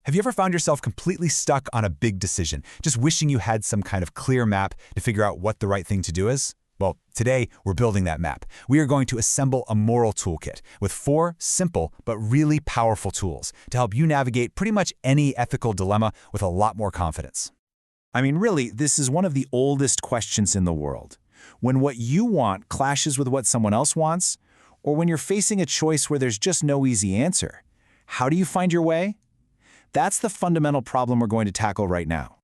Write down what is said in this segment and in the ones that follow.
Have you ever found yourself completely stuck on a big decision, just wishing you had some kind of clear map to figure out what the right thing to do is? Well, today we're building that map. We are going to assemble a moral toolkit with 4 simple but really powerful tools to help you navigate pretty much any ethical dilemma with a lot more confidence. I mean, really, this is one of the oldest questions in the world. When what you want clashes with what someone else wants, or when you're facing a choice where there's just no easy answer, how do you find your way? That's the fundamental problem we're going to tackle right now.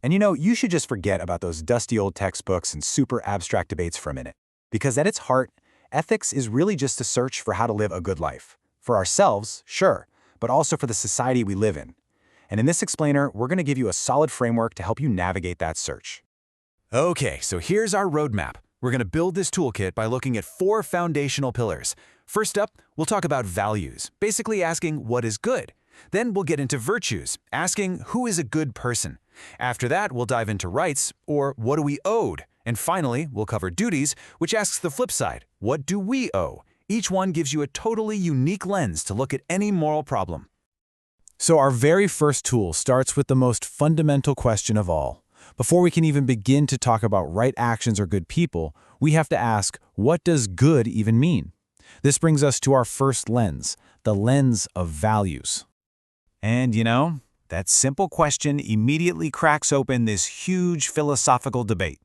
And you should just forget about those dusty old textbooks and super abstract debates for a minute. Because at its heart, ethics is really just a search for how to live a good life. For ourselves, sure, but also for the society we live in. And in this explainer, we're going to give you a solid framework to help you navigate that search. Okay, so here's our roadmap. We're going to build this toolkit by looking at 4 foundational pillars. First up, we'll talk about values, basically asking what is good. Then we'll get into virtues, asking who is a good person. After that, we'll dive into rights, or what do we owed? And finally, we'll cover duties, which asks the flip side, what do we owe? Each one gives you a totally unique lens to look at any moral problem. So our very first tool starts with the most fundamental question of all. Before we can even begin to talk about right actions or good people, we have to ask, what does good even mean? This brings us to our first lens, the lens of values. And that simple question immediately cracks open this huge philosophical debate.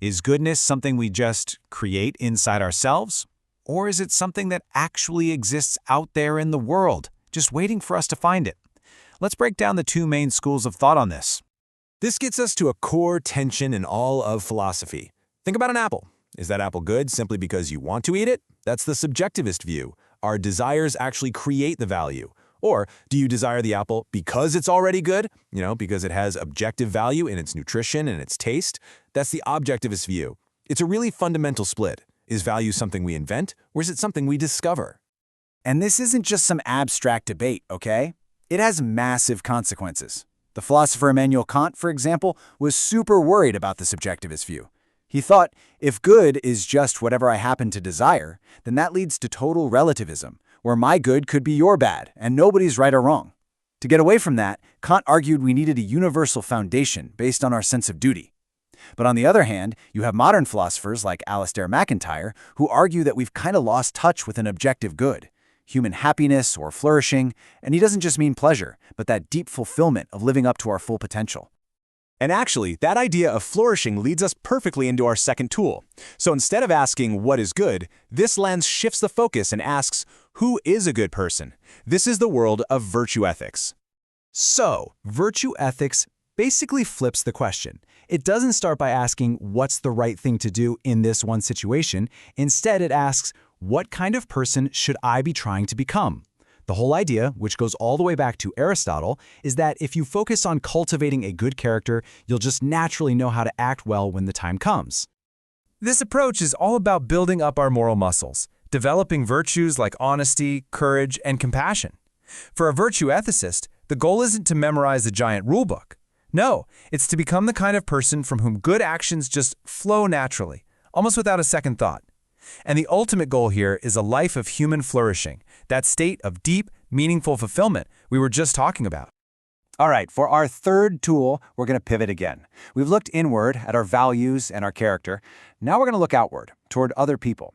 Is goodness something we just create inside ourselves? Or is it something that actually exists out there in the world, just waiting for us to find it? Let's break down the 2 main schools of thought on this. This gets us to a core tension in all of philosophy. Think about an apple. Is that apple good simply because you want to eat it? That's the subjectivist view. Our desires actually create the value. Or do you desire the apple because it's already good? Because it has objective value in its nutrition and its taste? That's the objectivist view. It's a really fundamental split. Is value something we invent, or is it something we discover? And this isn't just some abstract debate, okay? It has massive consequences. The philosopher Immanuel Kant, for example, was super worried about the subjectivist view. He thought, if good is just whatever I happen to desire, then that leads to total relativism, where my good could be your bad, and nobody's right or wrong. To get away from that, Kant argued we needed a universal foundation based on our sense of duty. But on the other hand, you have modern philosophers like Alasdair MacIntyre who argue that we've kind of lost touch with an objective good, human happiness or flourishing, and he doesn't just mean pleasure, but that deep fulfillment of living up to our full potential. And actually, that idea of flourishing leads us perfectly into our second tool. So instead of asking what is good, this lens shifts the focus and asks, who is a good person? This is the world of virtue ethics. So, virtue ethics basically flips the question. It doesn't start by asking what's the right thing to do in this one situation. Instead, it asks, what kind of person should I be trying to become? The whole idea, which goes all the way back to Aristotle, is that if you focus on cultivating a good character, you'll just naturally know how to act well when the time comes. This approach is all about building up our moral muscles, developing virtues like honesty, courage, and compassion. For a virtue ethicist, the goal isn't to memorize a giant rulebook. No, it's to become the kind of person from whom good actions just flow naturally, almost without a second thought. And the ultimate goal here is a life of human flourishing, that state of deep, meaningful fulfillment we were just talking about. All right, for our third tool, we're going to pivot again. We've looked inward at our values and our character. Now we're going to look outward, toward other people.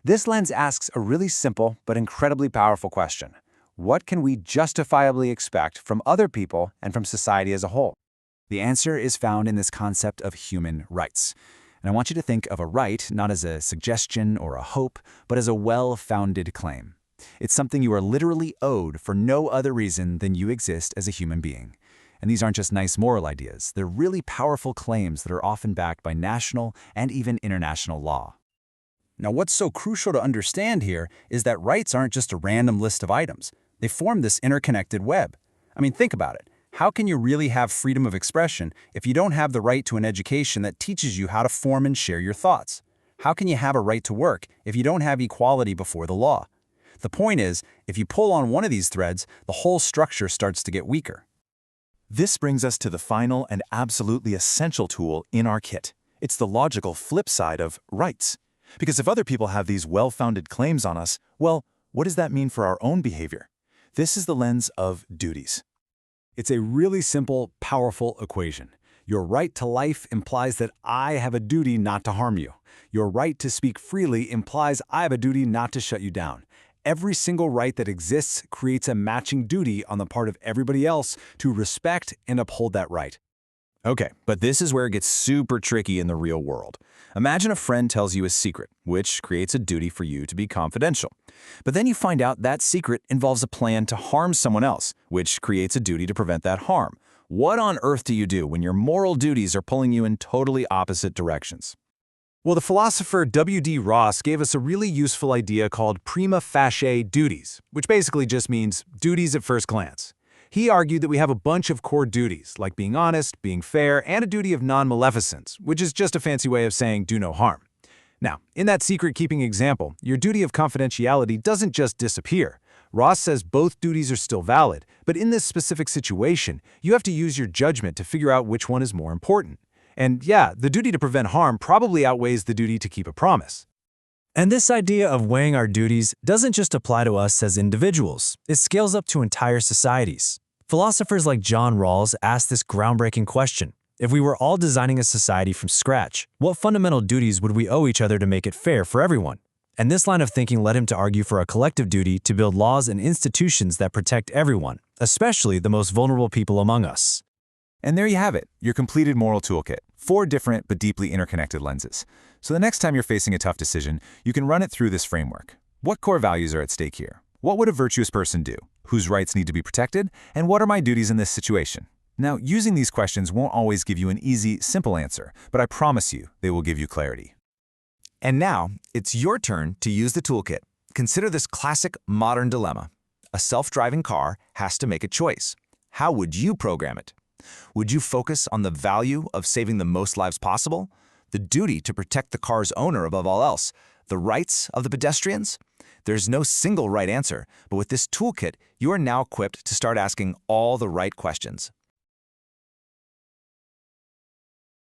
This lens asks a really simple but incredibly powerful question. What can we justifiably expect from other people and from society as a whole? The answer is found in this concept of human rights. And I want you to think of a right not as a suggestion or a hope, but as a well-founded claim. It's something you are literally owed for no other reason than you exist as a human being. And these aren't just nice moral ideas. They're really powerful claims that are often backed by national and even international law. Now, what's so crucial to understand here is that rights aren't just a random list of items. They form this interconnected web. I mean, think about it. How can you really have freedom of expression if you don't have the right to an education that teaches you how to form and share your thoughts? How can you have a right to work if you don't have equality before the law? The point is, if you pull on one of these threads, the whole structure starts to get weaker. This brings us to the final and absolutely essential tool in our kit. It's the logical flip side of rights. Because if other people have these well-founded claims on us, well, what does that mean for our own behavior? This is the lens of duties. It's a really simple, powerful equation. Your right to life implies that I have a duty not to harm you. Your right to speak freely implies I have a duty not to shut you down. Every single right that exists creates a matching duty on the part of everybody else to respect and uphold that right. Okay, but this is where it gets super tricky in the real world. Imagine a friend tells you a secret, which creates a duty for you to be confidential. But then you find out that secret involves a plan to harm someone else, which creates a duty to prevent that harm. What on earth do you do when your moral duties are pulling you in totally opposite directions? Well, the philosopher W.D. Ross gave us a really useful idea called prima facie duties, which basically just means duties at first glance. He argued that we have a bunch of core duties, like being honest, being fair, and a duty of non-maleficence, which is just a fancy way of saying do no harm. Now, in that secret-keeping example, your duty of confidentiality doesn't just disappear. Ross says both duties are still valid, but in this specific situation, you have to use your judgment to figure out which one is more important. And yeah, the duty to prevent harm probably outweighs the duty to keep a promise. And this idea of weighing our duties doesn't just apply to us as individuals, it scales up to entire societies. Philosophers like John Rawls asked this groundbreaking question. If we were all designing a society from scratch, what fundamental duties would we owe each other to make it fair for everyone? And this line of thinking led him to argue for a collective duty to build laws and institutions that protect everyone, especially the most vulnerable people among us. And there you have it, your completed moral toolkit. 4 different but deeply interconnected lenses. So the next time you're facing a tough decision, you can run it through this framework. What core values are at stake here? What would a virtuous person do? Whose rights need to be protected? And what are my duties in this situation? Now, using these questions won't always give you an easy, simple answer, but I promise you they will give you clarity. And now, it's your turn to use the toolkit. Consider this classic modern dilemma. A self-driving car has to make a choice. How would you program it? Would you focus on the value of saving the most lives possible? The duty to protect the car's owner above all else? The rights of the pedestrians? There's no single right answer, but with this toolkit, you are now equipped to start asking all the right questions.